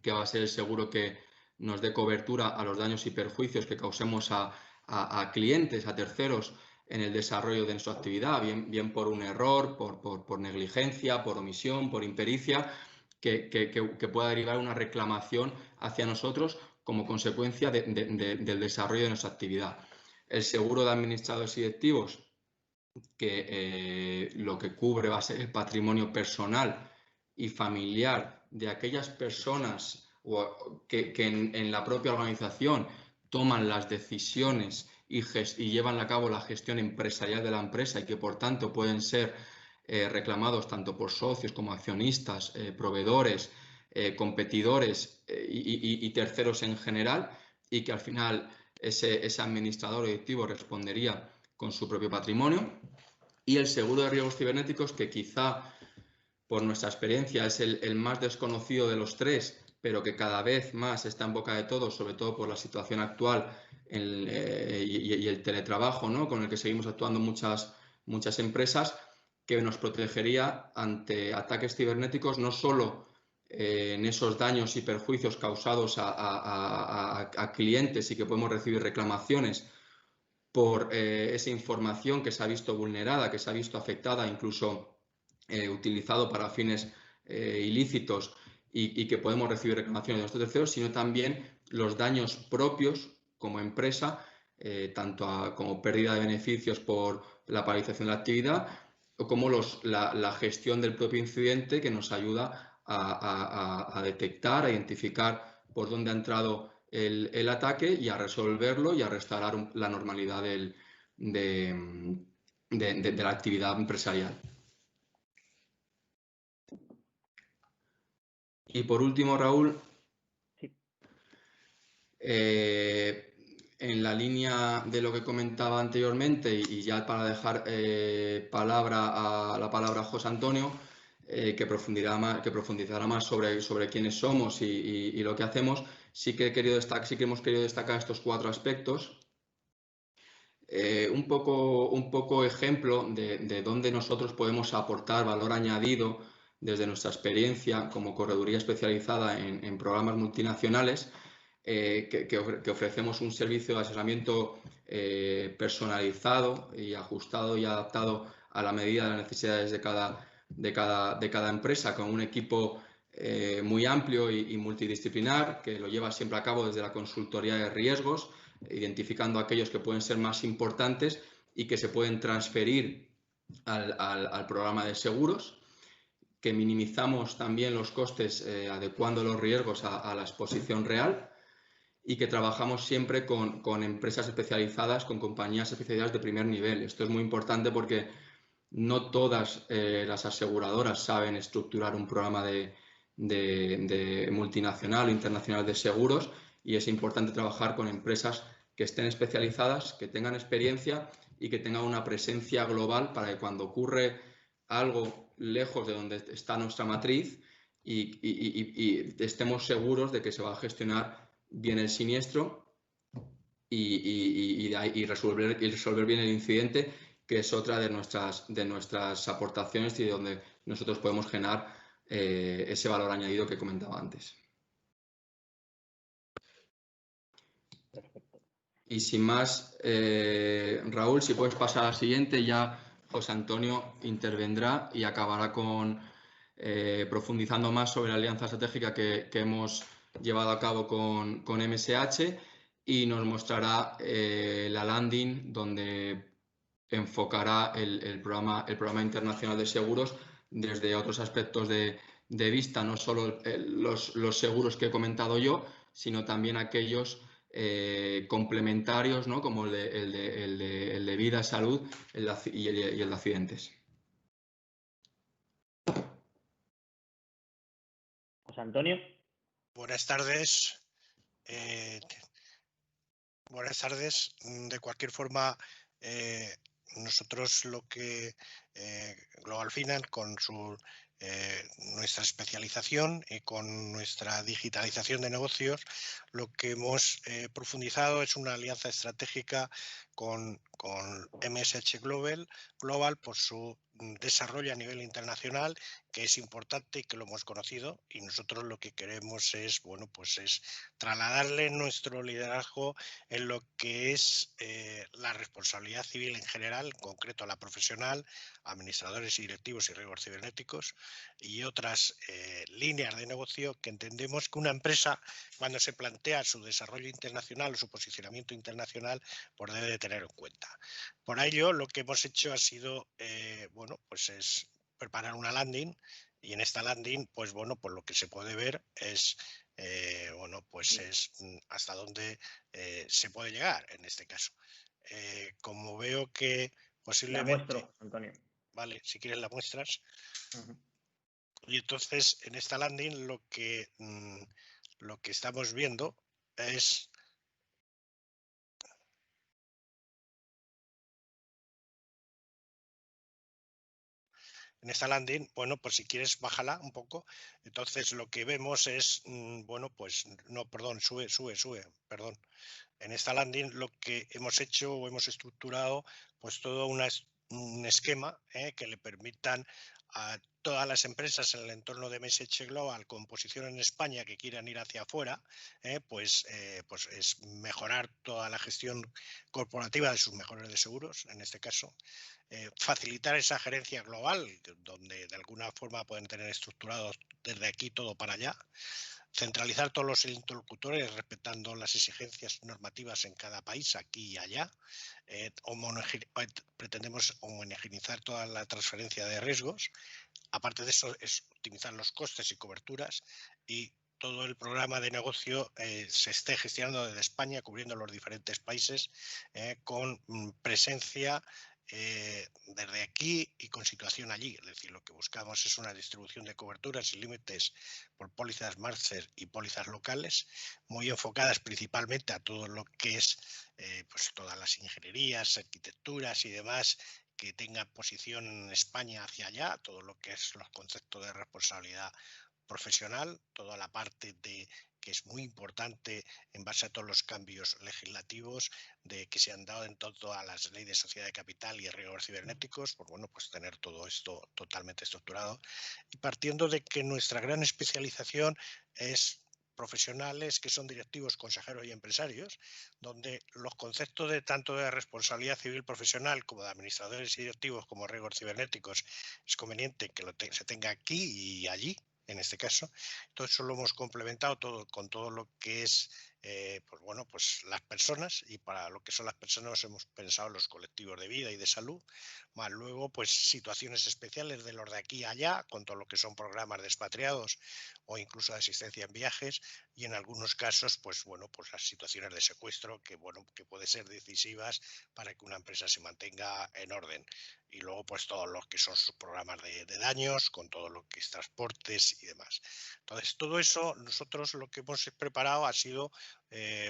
que va a ser el seguro que nos dé cobertura a los daños y perjuicios que causemos a clientes, a terceros, en el desarrollo de nuestra actividad, bien por un error, por negligencia, por omisión, por impericia, que pueda derivar una reclamación hacia nosotros como consecuencia del desarrollo de nuestra actividad. El seguro de administradores y directivos, que lo que cubre va a ser el patrimonio personal y familiar de aquellas personas que en la propia organización toman las decisiones y llevan a cabo la gestión empresarial de la empresa, y que por tanto pueden ser reclamados tanto por socios como accionistas, proveedores, competidores y terceros en general, y que al final ese administrador o directivo respondería con su propio patrimonio. Y el seguro de riesgos cibernéticos, que quizá por nuestra experiencia es el más desconocido de los tres, pero que cada vez más está en boca de todos, sobre todo por la situación actual y el teletrabajo, ¿no?, con el que seguimos actuando muchas empresas, que nos protegería ante ataques cibernéticos, no solo en esos daños y perjuicios causados a clientes, y que podemos recibir reclamaciones por esa información que se ha visto vulnerada, que se ha visto afectada, incluso utilizado para fines ilícitos, y que podemos recibir reclamaciones de nuestros terceros, sino también los daños propios como empresa, tanto como pérdida de beneficios por la paralización de la actividad, o como la gestión del propio incidente, que nos ayuda a detectar, a identificar por dónde ha entrado el ataque, y a resolverlo y a restaurar la normalidad de la actividad empresarial. Y por último, Raúl, sí, en la línea de lo que comentaba anteriormente, y ya para dejar la palabra a José Antonio, que profundizará más sobre quiénes somos y lo que hacemos, sí que hemos querido destacar estos cuatro aspectos. Un poco ejemplo de dónde nosotros podemos aportar valor añadido desde nuestra experiencia como correduría especializada en programas multinacionales, que ofrecemos un servicio de asesoramiento personalizado y ajustado y adaptado a la medida de las necesidades de cada empresa, con un equipo muy amplio y multidisciplinar, que lo lleva siempre a cabo desde la consultoría de riesgos identificando aquellos que pueden ser más importantes y que se pueden transferir al programa de seguros, que minimizamos también los costes adecuando los riesgos a la exposición real y que trabajamos siempre con empresas especializadas, con compañías especializadas de primer nivel. Esto es muy importante porque no todas las aseguradoras saben estructurar un programa de multinacional o internacional de seguros y es importante trabajar con empresas que estén especializadas, que tengan experiencia y que tengan una presencia global para que cuando ocurre algo lejos de donde está nuestra matriz y estemos seguros de que se va a gestionar bien el siniestro y resolver bien el incidente, que es otra de nuestras aportaciones y donde nosotros podemos generar ese valor añadido que comentaba antes. Perfecto. Y sin más, Raúl, si puedes pasar a la siguiente, ya José Antonio intervendrá y acabará profundizando más sobre la alianza estratégica que hemos llevado a cabo con MSH y nos mostrará la landing donde enfocará el programa internacional de seguros desde otros aspectos de vista, no solo los seguros que he comentado yo, sino también aquellos complementarios, ¿no? Como el de vida, salud y el de accidentes. José Antonio. Buenas tardes. Buenas tardes. De cualquier forma, nosotros lo que Global Finance con nuestra especialización y con nuestra digitalización de negocios, lo que hemos profundizado es una alianza estratégica con MSH Global por su desarrollo a nivel internacional, que es importante y que lo hemos conocido, y nosotros lo que queremos es, bueno, pues es trasladarle nuestro liderazgo en lo que es la responsabilidad civil en general, en concreto la profesional, administradores y directivos y riesgos cibernéticos y otras líneas de negocio que entendemos que una empresa, cuando se plantea su desarrollo internacional o su posicionamiento internacional, pues debe de tener en cuenta. Por ello, lo que hemos hecho ha sido, bueno, pues es preparar una landing, y en esta landing, pues bueno, pues lo que se puede ver es bueno, pues es hasta dónde se puede llegar en este caso. Como veo que posiblemente... La muestro, Antonio. Vale, si quieres la muestras. Uh-huh. Y entonces en esta landing lo que estamos viendo es... En esta landing, bueno, pues si quieres bájala un poco. Entonces lo que vemos es, bueno, pues no, perdón, sube, perdón. En esta landing lo que hemos hecho o hemos estructurado pues todo un esquema que le permitan a todas las empresas en el entorno de MSH Global con posición en España que quieran ir hacia afuera, pues es mejorar toda la gestión corporativa de sus mejores de seguros, en este caso. Facilitar esa gerencia global, donde de alguna forma pueden tener estructurados desde aquí todo para allá. Centralizar todos los interlocutores respetando las exigencias normativas en cada país, aquí y allá. Pretendemos homogeneizar toda la transferencia de riesgos. Aparte de eso, es optimizar los costes y coberturas, y todo el programa de negocio se esté gestionando desde España, cubriendo los diferentes países, con presencia desde aquí y con situación allí. Es decir, lo que buscamos es una distribución de coberturas y límites por pólizas máster y pólizas locales, muy enfocadas principalmente a todo lo que es pues todas las ingenierías, arquitecturas y demás que tengan posición en España hacia allá, todo lo que es los conceptos de responsabilidad profesional, toda la parte de que es muy importante en base a todos los cambios legislativos que se han dado en torno a las leyes de sociedad de capital y riesgos cibernéticos, pues bueno, pues tener todo esto totalmente estructurado, y partiendo de que nuestra gran especialización es profesionales que son directivos, consejeros y empresarios, donde los conceptos de tanto de responsabilidad civil profesional como de administradores y directivos como riesgos cibernéticos es conveniente que se tenga aquí y allí, en este caso. Todo eso lo hemos complementado todo con todo lo que es pues bueno, pues las personas, y para lo que son las personas hemos pensado en los colectivos de vida y de salud, más luego pues situaciones especiales de los de aquí a allá, con todo lo que son programas de expatriados o incluso de asistencia en viajes, y en algunos casos pues bueno, pues las situaciones de secuestro que bueno, que pueden ser decisivas para que una empresa se mantenga en orden. Y luego pues todos los que son sus programas de daños, con todo lo que es transportes y demás. Entonces todo eso nosotros lo que hemos preparado ha sido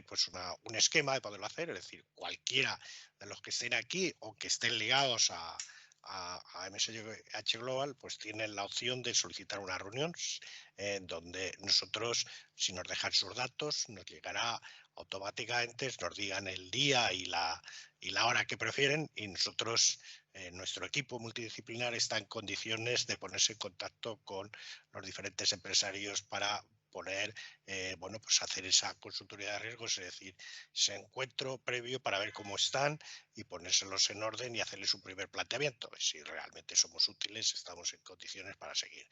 pues un esquema de poderlo hacer, es decir, cualquiera de los que estén aquí o que estén ligados a MSH Global, pues tienen la opción de solicitar una reunión en donde nosotros, si nos dejan sus datos, nos llegará automáticamente, nos digan el día y la hora que prefieren, y nosotros, nuestro equipo multidisciplinar está en condiciones de ponerse en contacto con los diferentes empresarios para poner, bueno, pues hacer esa consultoría de riesgos, es decir, ese encuentro previo para ver cómo están y ponérselos en orden y hacerles un primer planteamiento. Si realmente somos útiles, estamos en condiciones para seguir.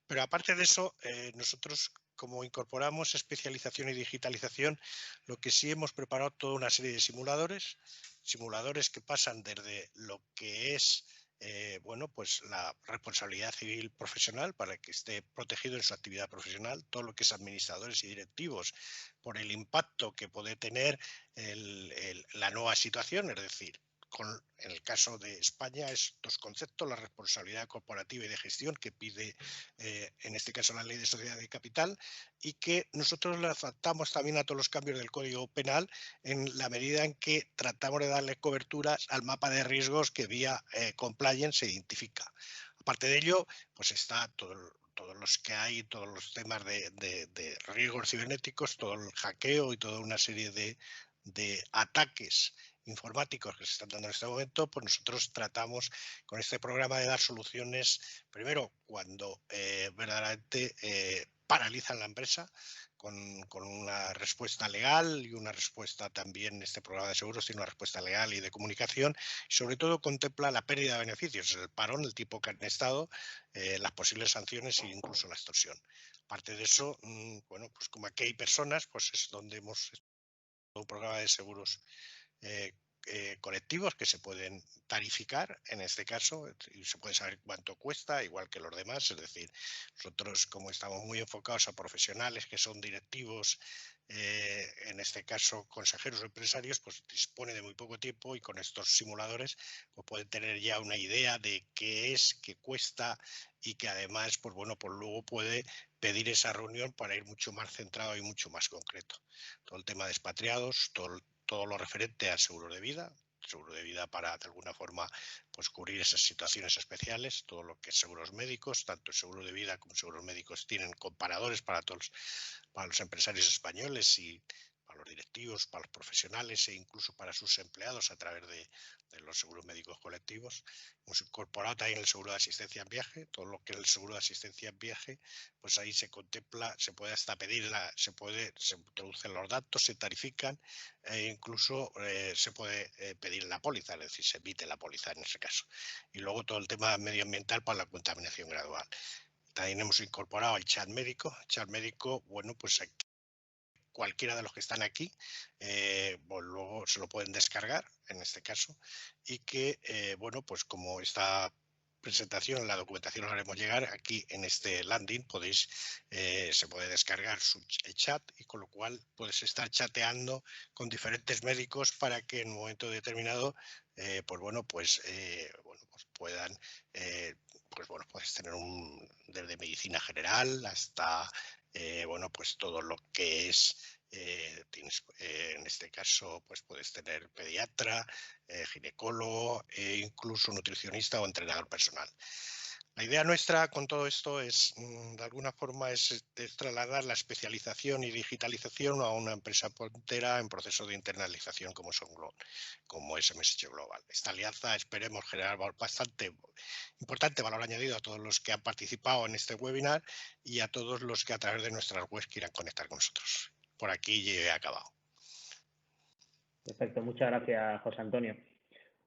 Pero aparte de eso, nosotros, como incorporamos especialización y digitalización, lo que sí hemos preparado toda una serie de simuladores que pasan desde lo que es bueno, pues la responsabilidad civil profesional para que esté protegido en su actividad profesional, todo lo que es administradores y directivos por el impacto que puede tener la nueva situación, es decir, en el caso de España, estos conceptos, la responsabilidad corporativa y de gestión que pide, en este caso, la Ley de Sociedad de Capital, y que nosotros le adaptamos también a todos los cambios del Código Penal en la medida en que tratamos de darle cobertura al mapa de riesgos que vía compliance se identifica. Aparte de ello, pues está todos los que hay, todos los temas de riesgos cibernéticos, todo el hackeo y toda una serie de ataques informáticos que se están dando en este momento, pues nosotros tratamos con este programa de dar soluciones, primero, cuando verdaderamente paralizan la empresa, con una respuesta legal y una respuesta también, este programa de seguros tiene una respuesta legal y de comunicación, y sobre todo contempla la pérdida de beneficios, el parón, el tipo que han estado, las posibles sanciones e incluso la extorsión. Aparte de eso, bueno, pues como aquí hay personas, pues es donde hemos un programa de seguros colectivos que se pueden tarificar en este caso y se puede saber cuánto cuesta, igual que los demás. Es decir, nosotros, como estamos muy enfocados a profesionales que son directivos, en este caso consejeros o empresarios, pues dispone de muy poco tiempo y con estos simuladores pues pueden tener ya una idea de qué es, qué cuesta y que además, pues bueno, pues luego puede pedir esa reunión para ir mucho más centrado y mucho más concreto. Todo el tema de expatriados, todo lo referente al seguro de vida para de alguna forma pues cubrir esas situaciones especiales, todo lo que es seguros médicos, tanto el seguro de vida como seguros médicos tienen comparadores para los empresarios españoles y para los directivos, para los profesionales e incluso para sus empleados a través de los seguros médicos colectivos. Hemos incorporado también el seguro de asistencia en viaje, todo lo que es el seguro de asistencia en viaje, pues ahí se contempla, se puede hasta pedir, se introducen los datos, se tarifican e incluso se puede pedir la póliza, es decir, se emite la póliza en ese caso. Y luego todo el tema medioambiental para la contaminación gradual. También hemos incorporado el chat médico. El chat médico, bueno, pues cualquiera de los que están aquí, pues luego se lo pueden descargar, en este caso, y que, bueno, pues como esta presentación, la documentación la haremos llegar aquí en este landing, se puede descargar el chat y con lo cual puedes estar chateando con diferentes médicos para que en un momento determinado, pues bueno, pues puedan, pues bueno, puedes tener desde medicina general hasta bueno, pues todo lo que es, tienes, en este caso, pues puedes tener pediatra, ginecólogo e incluso nutricionista o entrenador personal. La idea nuestra con todo esto es, de alguna forma, es trasladar la especialización y digitalización a una empresa puntera en proceso de internalización como es MSH Global. Esta alianza esperemos generar bastante importante valor añadido a todos los que han participado en este webinar y a todos los que a través de nuestras webs quieran conectar con nosotros. Por aquí he acabado. Perfecto, muchas gracias, José Antonio.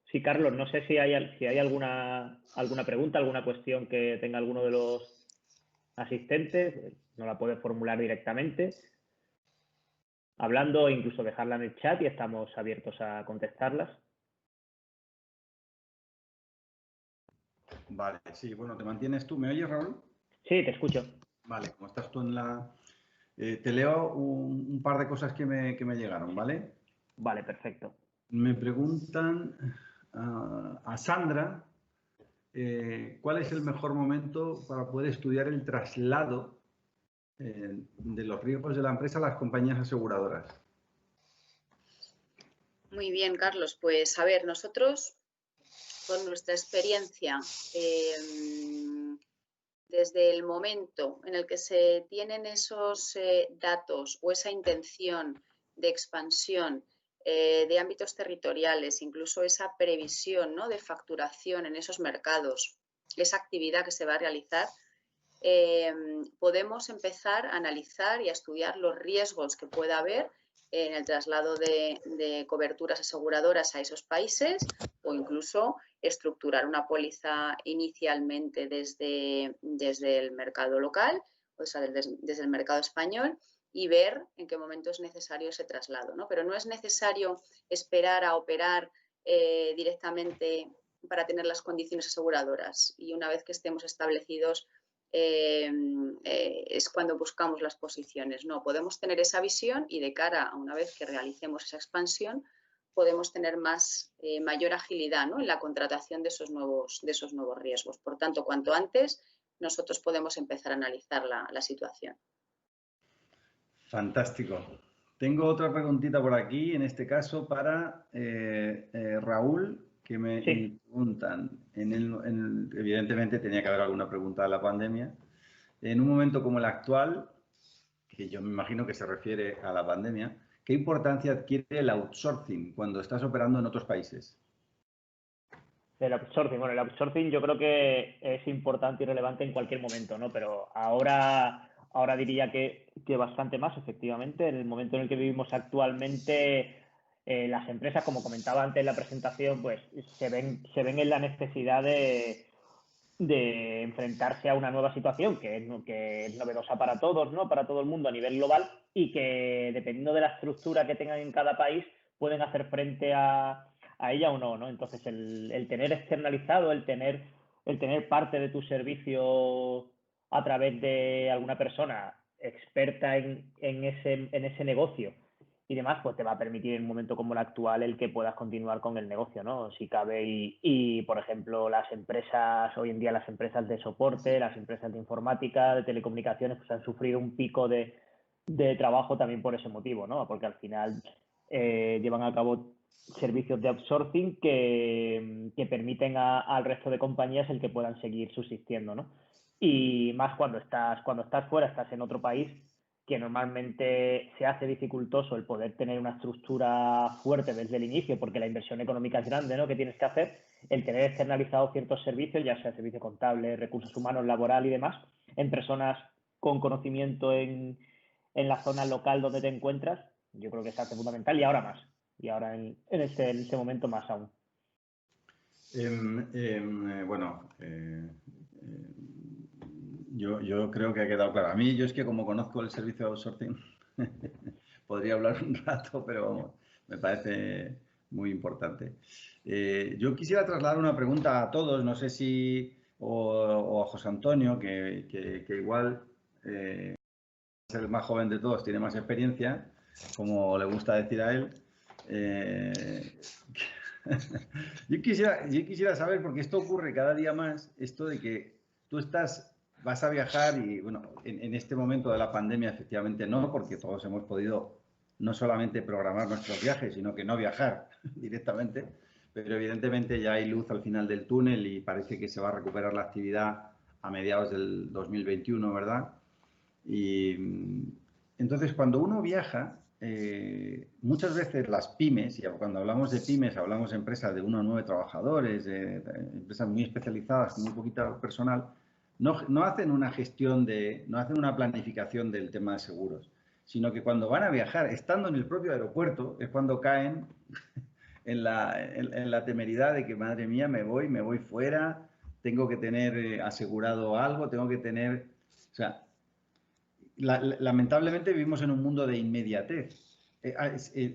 Sí, Carlos, no sé si hay alguna pregunta, alguna cuestión que tenga alguno de los asistentes, no la puedes formular directamente. hablando o incluso dejarla en el chat y estamos abiertos a contestarlas. Vale, sí, bueno, ¿te mantienes tú? ¿Me oyes, Raúl? Sí, te escucho. Vale, como estás tú en la... te leo un par de cosas que me llegaron, ¿vale? Vale, perfecto. Me preguntan a Sandra, ¿cuál es el mejor momento para poder estudiar el traslado de los riesgos de la empresa a las compañías aseguradoras? Muy bien, Carlos. Pues a ver, nosotros, con nuestra experiencia, desde el momento en el que se tienen esos datos o esa intención de expansión de ámbitos territoriales, incluso esa previsión, ¿no?, de facturación en esos mercados, esa actividad que se va a realizar, podemos empezar a analizar y a estudiar los riesgos que pueda haber en el traslado de coberturas aseguradoras a esos países, o incluso estructurar una póliza inicialmente desde el mercado local, o sea, desde el mercado español, y ver en qué momento es necesario ese traslado, ¿no? Pero no es necesario esperar a operar directamente para tener las condiciones aseguradoras, y una vez que estemos establecidos es cuando buscamos las posiciones. No, podemos tener esa visión y de cara a una vez que realicemos esa expansión podemos tener mayor agilidad, ¿no?, en la contratación de esos nuevos riesgos. Por tanto, cuanto antes nosotros podemos empezar a analizar la situación. Fantástico. Tengo otra preguntita por aquí, en este caso para Raúl, que me preguntan, evidentemente tenía que haber alguna pregunta de la pandemia, en un momento como el actual, que yo me imagino que se refiere a la pandemia, ¿qué importancia adquiere el outsourcing cuando estás operando en otros países? El outsourcing, bueno, el outsourcing yo creo que es importante y relevante en cualquier momento, ¿no? Pero ahora diría que bastante más, efectivamente. En el momento en el que vivimos actualmente, las empresas, como comentaba antes en la presentación, pues se ven en la necesidad de enfrentarse a una nueva situación que es novedosa para todos, ¿no?, para todo el mundo a nivel global, y que dependiendo de la estructura que tengan en cada país pueden hacer frente a ella o no, ¿no? Entonces el tener externalizado, el tener parte de tu servicio a través de alguna persona experta en ese negocio y demás, pues te va a permitir en un momento como el actual el que puedas continuar con el negocio, ¿no? Si cabe, y por ejemplo, las empresas, hoy en día las empresas de soporte, las empresas de informática, de telecomunicaciones, pues han sufrido un pico de trabajo también por ese motivo, ¿no? Porque al final llevan a cabo servicios de outsourcing que permiten al resto de compañías el que puedan seguir subsistiendo, ¿no? Y más cuando estás fuera, estás en otro país, que normalmente se hace dificultoso el poder tener una estructura fuerte desde el inicio, porque la inversión económica es grande, ¿no?, que tienes que hacer. El tener externalizado ciertos servicios, ya sea servicio contable, recursos humanos, laboral y demás, en personas con conocimiento en la zona local donde te encuentras, yo creo que es algo fundamental, y ahora más. Y ahora en este momento más aún. Bueno, yo creo que ha quedado claro. A mí, yo es que como conozco el servicio de outsourcing, podría hablar un rato, pero vamos, me parece muy importante. Yo quisiera trasladar una pregunta a todos, no sé si, o a José Antonio, que igual es el más joven de todos, tiene más experiencia, como le gusta decir a él. Yo quisiera saber, porque esto ocurre cada día más, esto de que tú vas a viajar y, bueno, en este momento de la pandemia efectivamente no, porque todos hemos podido no solamente programar nuestros viajes, sino que no viajar directamente, pero evidentemente ya hay luz al final del túnel y parece que se va a recuperar la actividad a mediados del 2021, ¿verdad? Y entonces, cuando uno viaja, muchas veces las pymes, y cuando hablamos de pymes hablamos de empresas de 1 a 9 trabajadores, de empresas muy especializadas, con muy poquito personal, no hacen una gestión no hacen una planificación del tema de seguros, sino que cuando van a viajar, estando en el propio aeropuerto, es cuando caen en la temeridad de que, madre mía, me voy fuera, tengo que tener asegurado algo, tengo que tener... O sea, lamentablemente vivimos en un mundo de inmediatez.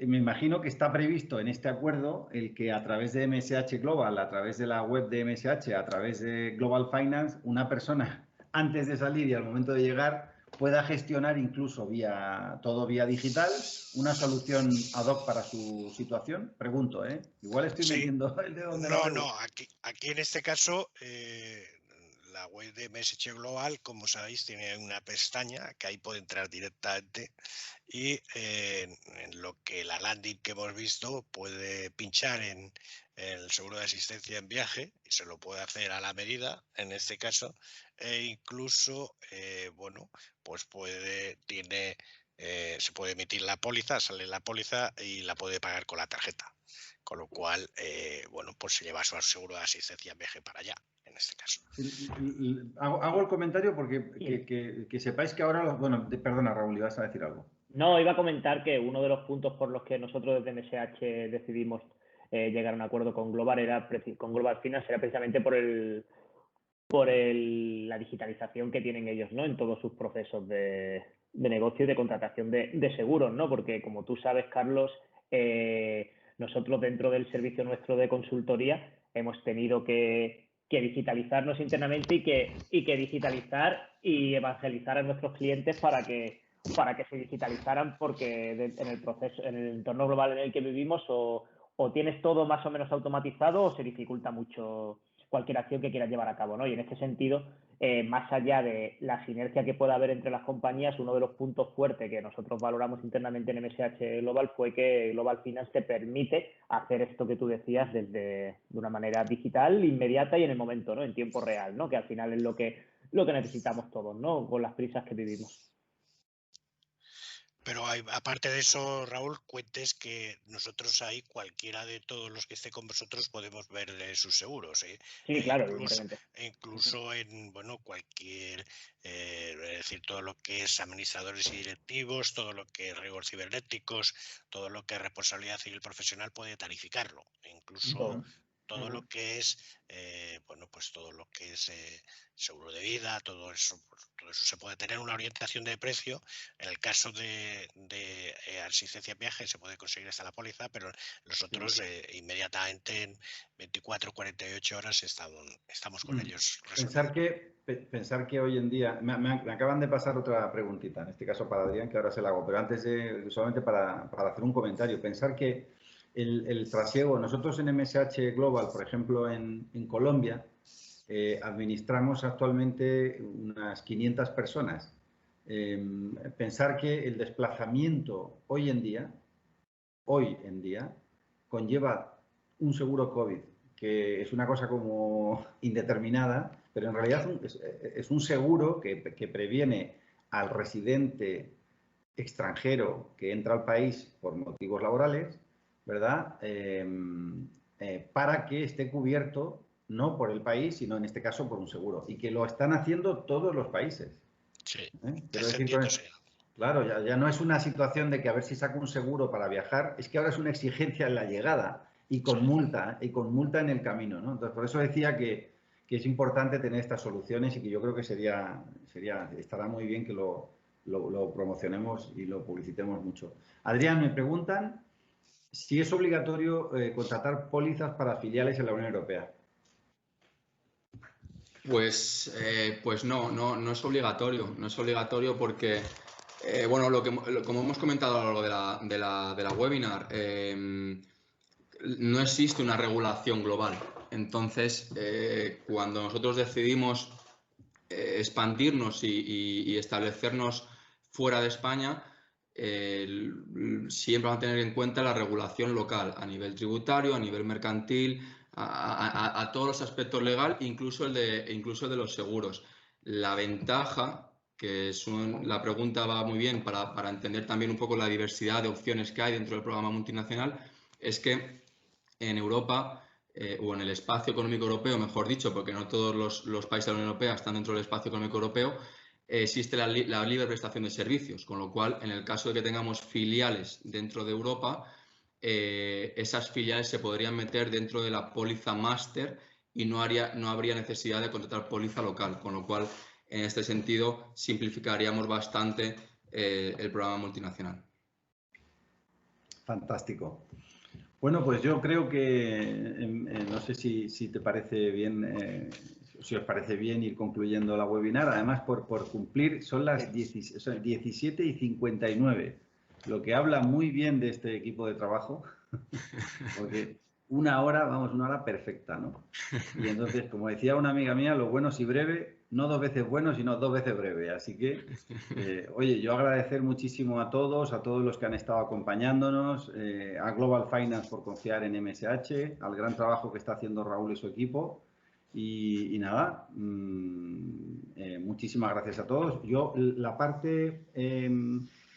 me imagino que está previsto en este acuerdo el que a través de MSH Global, a través de la web de MSH, a través de Global Finance, una persona antes de salir y al momento de llegar pueda gestionar incluso todo vía digital una solución ad hoc para su situación. Pregunto, ¿eh? Igual estoy metiendo el dedo donde no. No, aquí en este caso la web de MSH Global, como sabéis, tiene una pestaña que ahí puede entrar directamente y en lo que la landing que hemos visto puede pinchar en el seguro de asistencia en viaje y se lo puede hacer a la medida en este caso, e incluso bueno, pues se puede emitir la póliza, sale la póliza y la puede pagar con la tarjeta. Con lo cual, bueno, pues se lleva su seguro de asistencia en viaje para allá, en este caso. Hago el comentario porque que sepáis que ahora... Bueno, perdona, Raúl, ibas a decir algo. No, iba a comentar que uno de los puntos por los que nosotros desde MSH decidimos llegar a un acuerdo con Global Finance era precisamente por la digitalización que tienen ellos, ¿no? En todos sus procesos de negocio y de contratación de seguros, ¿no? Porque como tú sabes, Carlos, nosotros dentro del servicio nuestro de consultoría hemos tenido que digitalizarnos internamente y que digitalizar y evangelizar a nuestros clientes para que se digitalizaran, porque en el proceso, en el entorno global en el que vivimos, o tienes todo más o menos automatizado o se dificulta mucho cualquier acción que quieras llevar a cabo, ¿no? Y en este sentido, más allá de la sinergia que pueda haber entre las compañías, uno de los puntos fuertes que nosotros valoramos internamente en MSH Global fue que Global Finance te permite hacer esto que tú decías de una manera digital, inmediata y en el momento, ¿no? En tiempo real, ¿no? Que al final es lo que necesitamos todos, ¿no? Con las prisas que vivimos. Pero aparte de eso, Raúl, cuentes que nosotros ahí, cualquiera de todos los que esté con vosotros, podemos ver sus seguros. Sí, claro, evidentemente. Incluso en cualquier, es decir, todo lo que es administradores y directivos, todo lo que es rigor cibernéticos, todo lo que es responsabilidad civil profesional puede tarificarlo. Incluso todo lo que es, bueno, pues todo lo que es seguro de vida, todo eso se puede tener una orientación de precio. En el caso de asistencia en viaje se puede conseguir hasta la póliza, pero nosotros inmediatamente en 24 48 horas estamos con ellos. Pensar que hoy en día... Me acaban de pasar otra preguntita, en este caso para Adrián, que ahora se la hago, pero antes solamente para hacer un comentario. Pensar que el trasiego, nosotros en MSH Global, por ejemplo, en Colombia, administramos actualmente unas 500 personas. Pensar que el desplazamiento hoy en día, conlleva un seguro COVID, que es una cosa como indeterminada, pero en realidad es un seguro que previene al residente extranjero que entra al país por motivos laborales, ¿verdad? Para que esté cubierto no por el país, sino en este caso por un seguro. Y que lo están haciendo todos los países. Sí, Quiero decir, claro, ya no es una situación de que a ver si saco un seguro para viajar, es que ahora es una exigencia en la llegada y con multa en el camino, ¿no? Entonces, por eso decía que es importante tener estas soluciones y que yo creo que estará muy bien que lo promocionemos y lo publicitemos mucho. Adrián, me preguntan si es obligatorio contratar pólizas para filiales en la Unión Europea. Pues no es obligatorio. No es obligatorio porque, bueno, como hemos comentado a lo largo de la webinar, no existe una regulación global. Entonces, cuando nosotros decidimos expandirnos y establecernos fuera de España, siempre van a tener en cuenta la regulación local a nivel tributario, a nivel mercantil, a todos los aspectos legales, incluso el de los seguros. La ventaja, la pregunta va muy bien para entender también un poco la diversidad de opciones que hay dentro del programa multinacional, es que en Europa o en el espacio económico europeo, mejor dicho, porque no todos los países de la Unión Europea están dentro del espacio económico europeo, existe la libre prestación de servicios, con lo cual, en el caso de que tengamos filiales dentro de Europa, esas filiales se podrían meter dentro de la póliza máster y no habría necesidad de contratar póliza local, con lo cual, en este sentido, simplificaríamos bastante el programa multinacional. Fantástico. Bueno, pues yo creo que, no sé si te parece bien, si os parece bien ir concluyendo la webinar. Además, por cumplir, son las 17:59, lo que habla muy bien de este equipo de trabajo, porque una hora perfecta, ¿no? Y entonces, como decía una amiga mía, lo bueno si breve, no 2 veces bueno, sino 2 veces breve. Así que, oye, yo agradecer muchísimo a todos los que han estado acompañándonos, a Global Finance por confiar en MSH, al gran trabajo que está haciendo Raúl y su equipo. Y nada, muchísimas gracias a todos. Yo, la parte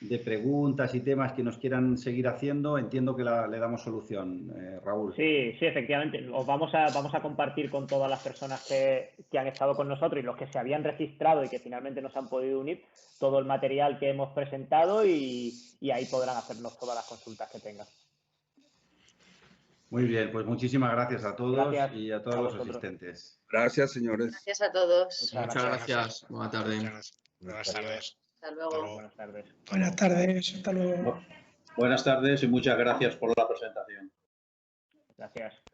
de preguntas y temas que nos quieran seguir haciendo, entiendo que le damos solución, Raúl. Sí, efectivamente. Os vamos a compartir con todas las personas que han estado con nosotros y los que se habían registrado y que finalmente nos han podido unir todo el material que hemos presentado y ahí podrán hacernos todas las consultas que tengan. Muy bien, pues muchísimas gracias a todos y a todos los asistentes. Gracias, señores. Gracias a todos. Muchas gracias. Buenas tardes. Buenas tardes. Hasta luego. Buenas tardes. Buenas tardes. Hasta luego. Buenas tardes y muchas gracias por la presentación. Gracias.